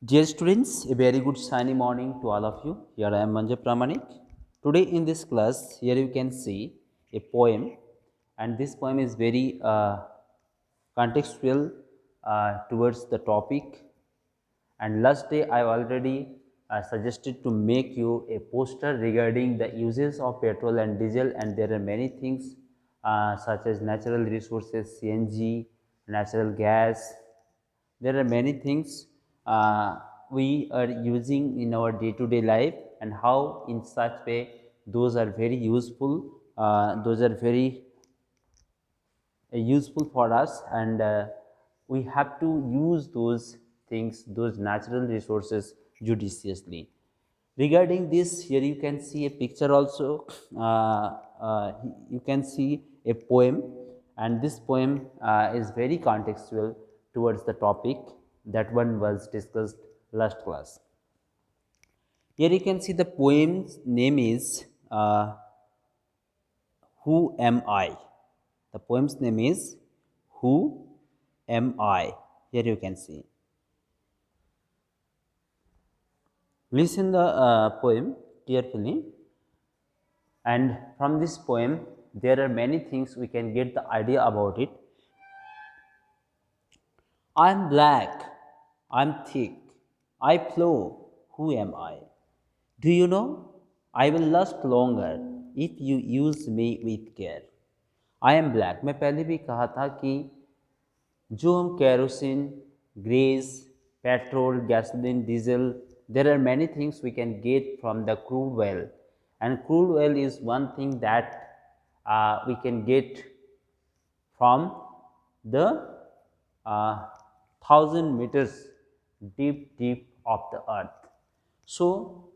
Dear students, a very good sunny morning to all of you. Here I am Manja Pramanik. Today in this class, here you can see a poem, and this poem is very contextual towards the topic. And last day, I already suggested to make you a poster regarding the uses of petrol and diesel, and there are many things such as natural resources, CNG, natural gas, there are many things we are using in our day-to-day life, and how in such way those are very useful, those are very useful for us, and we have to use those things, those natural resources judiciously. Regarding this, here you can see a picture also, you can see a poem, and this poem is very contextual towards the topic that one was discussed last class. Here you can see the poem's name is Who Am I? The poem's name is Who Am I? Here you can see. Listen the poem carefully, and from this poem there are many things we can get the idea about it. I am black, I am thick, I flow, who am I? Do you know? I will last longer if you use me with care. I am black. मैं पहले भी कहा था कि जो हम kerosene, grace, petrol, gasoline, diesel, there are many things we can get from the crude oil, and crude oil is one thing that we can get from the 1,000 meters deep of the earth. So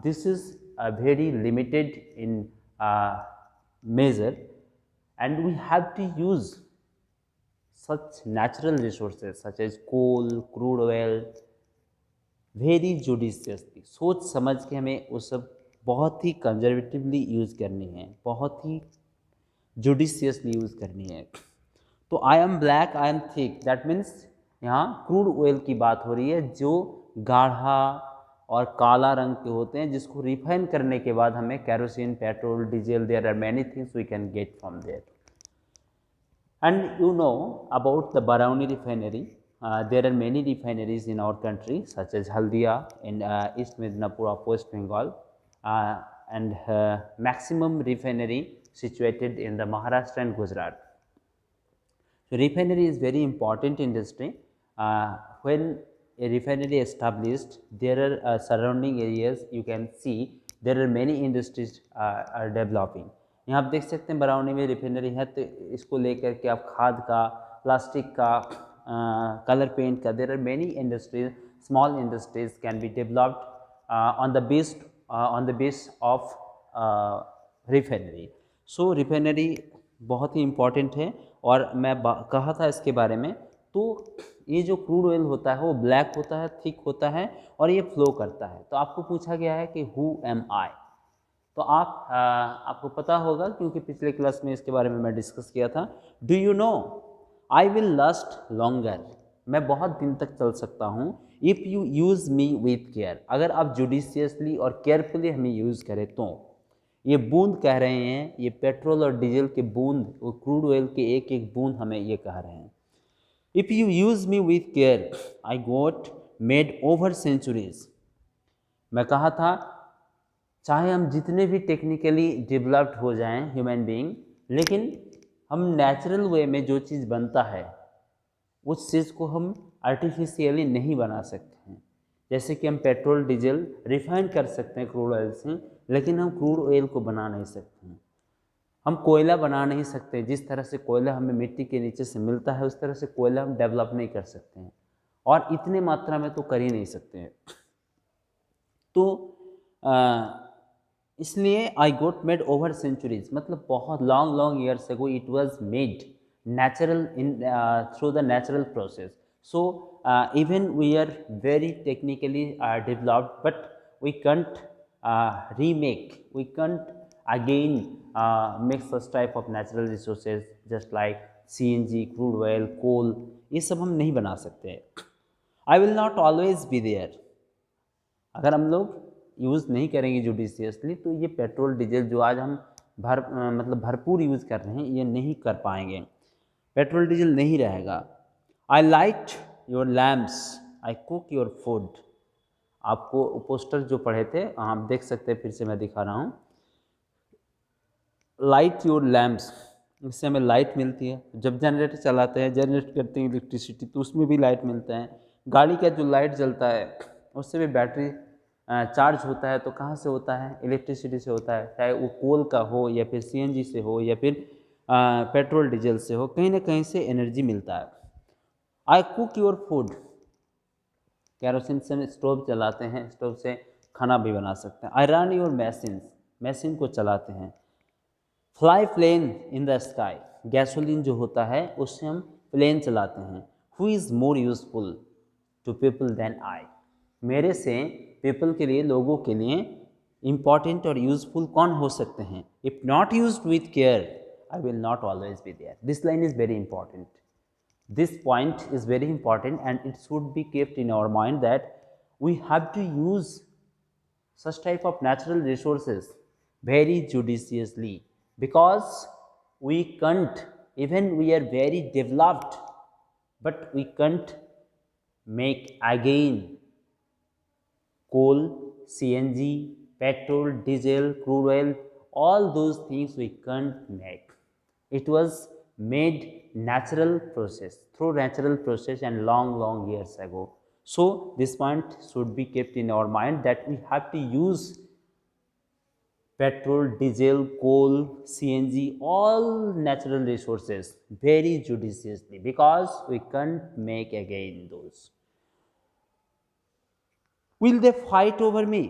this is very limited in measure, and we have to use such natural resources such as coal, crude oil very judiciously, सोच समझ के हमें वो सब बहुत ही conservatively use करनी है, बहुत ही जुडिशियसली यूज़ करनी है. तो I am black, I am thick, that means यहाँ क्रूड ऑयल की बात हो रही है जो गाढ़ा और काला रंग के होते हैं, जिसको रिफाइन करने के बाद हमें kerosene, petrol, diesel, there are many things we can get from there. And you know about the Barauni refinery. There are many refineries in our country, such as Haldia in East Midnapur of West Bengal, and maximum refinery situated in the Maharashtra and Gujarat. So refinery is very important industry. When a refinery established, there are surrounding areas you can see there are many industries are developing. यहाँ आप देख सकते हैं बरौनी में refinery है, तो इसको लेकर के आप खाद का, प्लास्टिक का, कलर पेंट का, there are many industries, small industries can be developed on the base of refinery. So refinery बहुत ही इम्पॉर्टेंट है, और मैं कहा था इसके बारे में. तो ये जो क्रूड ऑयल होता है वो ब्लैक होता है, थिक होता है, और ये फ्लो करता है. तो आपको पूछा गया है कि हु एम आई, तो आपको पता होगा क्योंकि पिछले क्लास में इसके बारे में मैं डिस्कस किया था. Do you know I will last longer, मैं बहुत दिन तक चल सकता हूँ. If you use me with care, अगर आप जुडिशियसली और केयरफुली हमें यूज़ करें तो. ये बूंद कह रहे हैं, ये पेट्रोल और डीजल के बूंद, वो क्रूड ऑयल के एक एक बूंद हमें ये कह रहे हैं. If you use me with care I got made over centuries. मैं कहा था चाहे हम जितने भी टेक्निकली डेवलप्ड हो जाएं ह्यूमन बीइंग, लेकिन हम नेचुरल वे में जो चीज़ बनता है उस चीज़ को हम आर्टिफिशियली नहीं बना सकते हैं. जैसे कि हम पेट्रोल डीजल रिफाइन कर सकते हैं क्रूड ऑयल से, लेकिन हम क्रूड ऑयल को बना नहीं सकते हैं. हम कोयला बना नहीं सकते. जिस तरह से कोयला हमें मिट्टी के नीचे से मिलता है, उस तरह से कोयला हम डेवलप नहीं कर सकते हैं, और इतने मात्रा में तो कर ही नहीं सकते हैं. तो इसलिए I got made over centuries, मतलब बहुत long long years ago it was made natural in through the natural process. So even we are very technically developed, but we can't remake, we can't again make such type of natural resources just like CNG, crude oil, coal, ये सब हम नहीं बना सकते. I will not always be there. अगर हम लोग use नहीं करेंगे जुडिशियसली तो ये पेट्रोल डीजल जो आज हम मतलब भरपूर यूज़ कर रहे हैं ये नहीं कर पाएंगे, पेट्रोल डीजल नहीं रहेगा। I light your lamps, I cook your food. आपको पोस्टर जो पढ़े थे आप देख सकते हैं, फिर से मैं दिखा रहा हूँ। लाइट योर लैम्प्स, इससे हमें लाइट मिलती है। जब जनरेटर चलाते हैं, जनरेट करते हैं इलेक्ट्रिसिटी, तो उसमें भी लाइट मिलता है। गाड़ी का जो लाइट जलता है उससे भी बैटरी चार्ज होता है, तो कहाँ से होता है? इलेक्ट्रिसिटी से होता है, चाहे वो कोल का हो या फिर सीएनजी से हो या फिर पेट्रोल डीजल से हो, कहीं ना कहीं से एनर्जी मिलता है। I cook your food, kerosene से स्टोव चलाते हैं, स्टोव से खाना भी बना सकते हैं। I run your machine, machine को चलाते हैं। Fly plane in the sky, gasoline जो होता है उससे हम प्लेन चलाते हैं। Who is more useful to people than I, मेरे से पीपल के लिए, लोगों के लिए इम्पॉर्टेंट और यूजफुल कौन हो सकते हैं? If not used with care I will not always be there. This line is very important, this point is very important and it should be kept in our mind that we have to use such type of natural resources very judiciously, because we can't, even we are very developed, but we can't make again coal, CNG, petrol, diesel, crude oil, all those things we can't make. It was made natural process, through natural process and long years ago. So this point should be kept in our mind that we have to use petrol, diesel, coal, CNG, all natural resources very judiciously, because we can't make again those. Will they fight over me?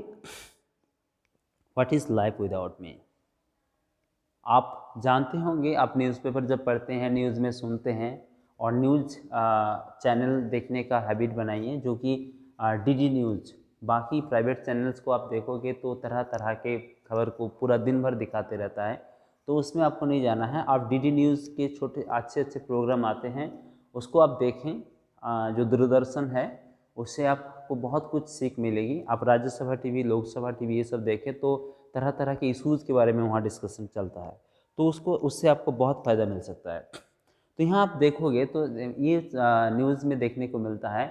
What is life without me? आप जानते होंगे, आप newspaper जब पढ़ते हैं, news में सुनते हैं, और न्यूज़ चैनल देखने का हैबिट बनाइए जो कि डीडी न्यूज़, बाकी प्राइवेट चैनल्स को आप देखोगे तो तरह तरह के खबर को पूरा दिन भर दिखाते रहता है, तो उसमें आपको नहीं जाना है। आप डीडी न्यूज़ के छोटे अच्छे अच्छे प्रोग्राम आते हैं, उसको आप देखें। जो दूरदर्शन है उससे आपको बहुत कुछ सीख मिलेगी। आप राज्यसभा टीवी, लोकसभा टीवी ये सब देखें तो तरह तरह के इश्यूज़ के बारे में वहाँ डिस्कशन चलता है, तो उससे आपको बहुत फ़ायदा मिल सकता है। तो यहाँ आप देखोगे तो ये न्यूज़ में देखने को मिलता है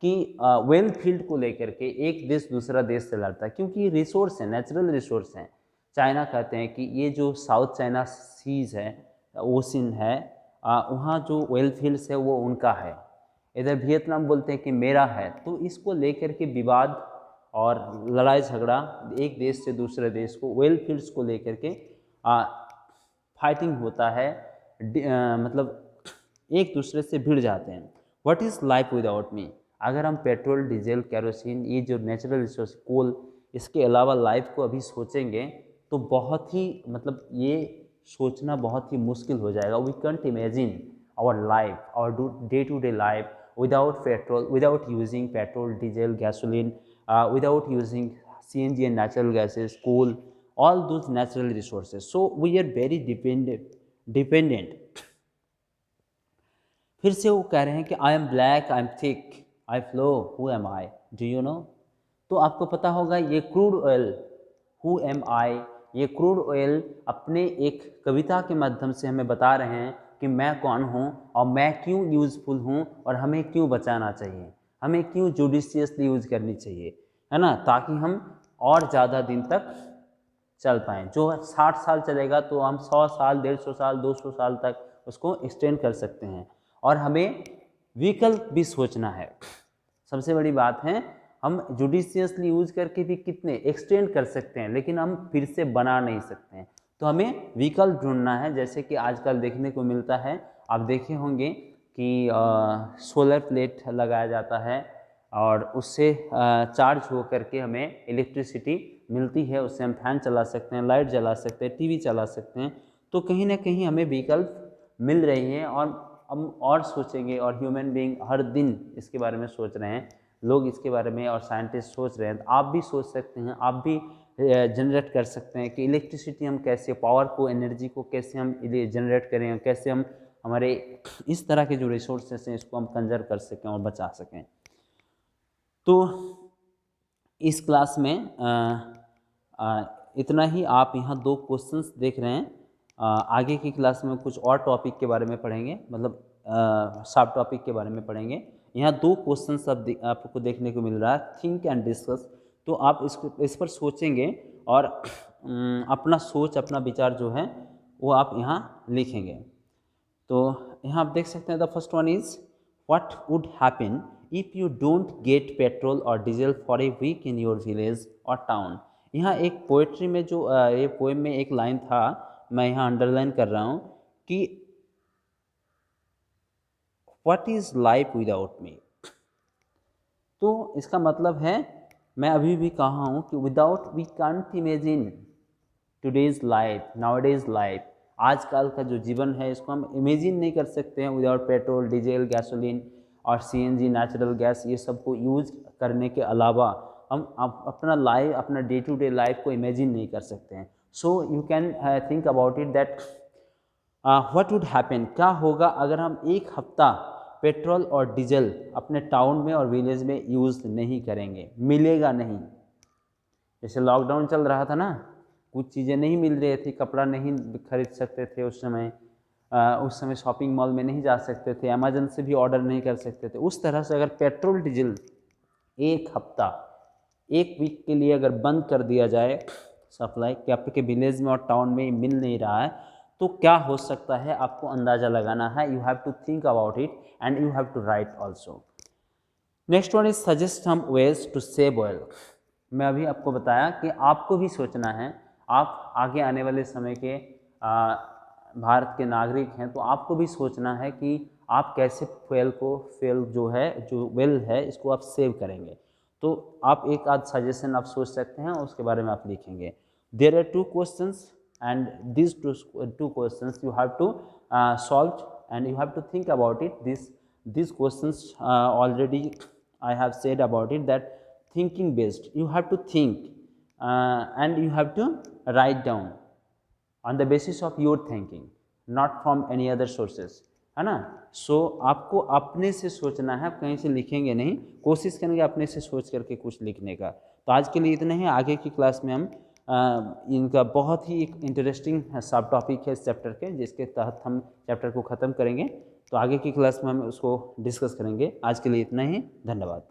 कि वेल फील्ड को लेकर के एक देश दूसरा देश से लड़ता है, क्योंकि रिसोर्स है, नेचुरल रिसोर्स हैं। चाइना कहते हैं कि ये जो साउथ चाइना सीज है, ओशन है, वहाँ जो वेल फील्ड्स है वो उनका है। इधर वियतनाम बोलते हैं कि मेरा है। तो इसको लेकर के विवाद और लड़ाई झगड़ा एक देश से दूसरे देश को वेल फील्ड्स को लेकर के फाइटिंग होता है, मतलब एक दूसरे से भिड़ जाते हैं। What is life without me? अगर हम पेट्रोल, डीजल, केरोसिन, ये जो नेचुरल रिसोर्स, कोल, इसके अलावा लाइफ को अभी सोचेंगे तो बहुत ही, मतलब ये सोचना बहुत ही मुश्किल हो जाएगा। We can't imagine our life, our day to day life without petrol, without using petrol, diesel, gasoline, without using CNG and natural gases, coal, all those natural resources. So we are very dependent. फिर से वो कह रहे हैं कि I am black, I am thick, I flow, who am I, do you know? तो आपको पता होगा ये क्रूड ऑयल, हु एम आई, ये क्रूड ऑयल अपने एक कविता के माध्यम से हमें बता रहे हैं कि मैं कौन हूँ और मैं क्यों यूज़फुल हूँ और हमें क्यों बचाना चाहिए, हमें क्यों जुडिशियसली यूज़ करनी चाहिए, है ना, ताकि हम और ज़्यादा दिन तक चल पाएँ। जो 60 साल चलेगा तो हम 100 साल, 150 साल, 200 साल तक उसको एक्सटेंड कर सकते हैं। और हमें विकल्प भी सोचना है। सबसे बड़ी बात है, हम जुडिशियसली यूज करके भी कितने एक्सटेंड कर सकते हैं, लेकिन हम फिर से बना नहीं सकते हैं। तो हमें विकल्प ढूंढना है, जैसे कि आजकल देखने को मिलता है, आप देखे होंगे कि सोलर प्लेट लगाया जाता है और उससे चार्ज हो करके हमें इलेक्ट्रिसिटी मिलती है, उससे हम फैन चला सकते हैं, लाइट जला सकते हैं, टीवी चला सकते हैं। तो कहीं ना कहीं हमें विकल्प मिल रही हैं और हम और सोचेंगे, और ह्यूमन बीइंग हर दिन इसके बारे में सोच रहे हैं, लोग इसके बारे में और साइंटिस्ट सोच रहे हैं। तो आप भी सोच सकते हैं, आप भी जनरेट कर सकते हैं कि इलेक्ट्रिसिटी हम कैसे, पावर को, एनर्जी को कैसे हम जनरेट करें, कैसे हम हमारे इस तरह के जो रिसोर्सेस हैं इसको हम कंजर्व कर सकें और बचा सकें। तो इस क्लास में इतना ही। आप यहाँ 2 क्वेश्चंस देख रहे हैं। आगे की क्लास में कुछ और टॉपिक के बारे में पढ़ेंगे, मतलब सब टॉपिक के बारे में पढ़ेंगे। यहाँ 2 क्वेश्चंस आपको देखने को मिल रहा है, थिंक एंड डिस्कस। तो आप इस पर सोचेंगे और अपना सोच, अपना विचार जो है वो आप यहाँ लिखेंगे। तो यहाँ आप देख सकते हैं, the first one is what would happen if you don't get petrol और diesel for a week in your village और टाउन। यहाँ एक पोएट्री में जो ये पोएम में एक लाइन था, मैं यहाँ अंडरलाइन कर रहा हूँ कि what is life without me. तो इसका मतलब है, मैं अभी भी कहा हूँ कि without we can't imagine today's life, nowadays life. आजकल का जो जीवन है इसको हम इमेजिन नहीं कर सकते हैं विदाउट पेट्रोल, डीजल, गैसोलीन और सीएनजी, नेचुरल गैस, ये सब को यूज़ करने के अलावा हम अपना लाइफ, अपना डे टू डे लाइफ को इमेजिन नहीं कर सकते हैं। So you can think about it that what would happen, क्या होगा अगर हम एक हफ्ता पेट्रोल और डीजल अपने टाउन में और विलेज में यूज़ नहीं करेंगे, मिलेगा नहीं। जैसे लॉकडाउन चल रहा था ना, कुछ चीज़ें नहीं मिल रही थी, कपड़ा नहीं खरीद सकते थे उस समय शॉपिंग मॉल में नहीं जा सकते थे, अमेजन से भी ऑर्डर नहीं कर सकते थे। उस तरह से अगर पेट्रोल डीजल एक हफ्ता, एक वीक के लिए अगर बंद कर दिया जाए सप्लाई, कि आपके विलेज में और टाउन में मिल नहीं रहा है, तो क्या हो सकता है आपको अंदाज़ा लगाना है। You have to think about it and you have to write also. Next one is suggest some ways to save oil. मैं अभी आपको बताया कि आपको भी सोचना है, आप आगे आने वाले समय के भारत के नागरिक हैं, तो आपको भी सोचना है कि आप कैसे फ्यूल जो है, जो वेल है, इसको आप सेव करेंगे। तो आप एक आध सजेशन आप सोच सकते हैं, उसके बारे में आप लिखेंगे। There are 2 questions and these two questions you have to solve and you have to think about it. These questions already I have said about it, that thinking based, you have to think and you have to write down on the basis of your thinking, not from any other sources, है ना। सो आपको अपने से सोचना है, आप कहीं से लिखेंगे नहीं, कोशिश करेंगे अपने से सोच करके कुछ लिखने का। तो आज के लिए इतना ही। आगे की क्लास में हम इनका बहुत ही एक इंटरेस्टिंग सब टॉपिक है इस चैप्टर के, जिसके तहत हम चैप्टर को ख़त्म करेंगे। तो आगे की क्लास में हम उसको डिस्कस करेंगे। आज के लिए इतना ही, धन्यवाद।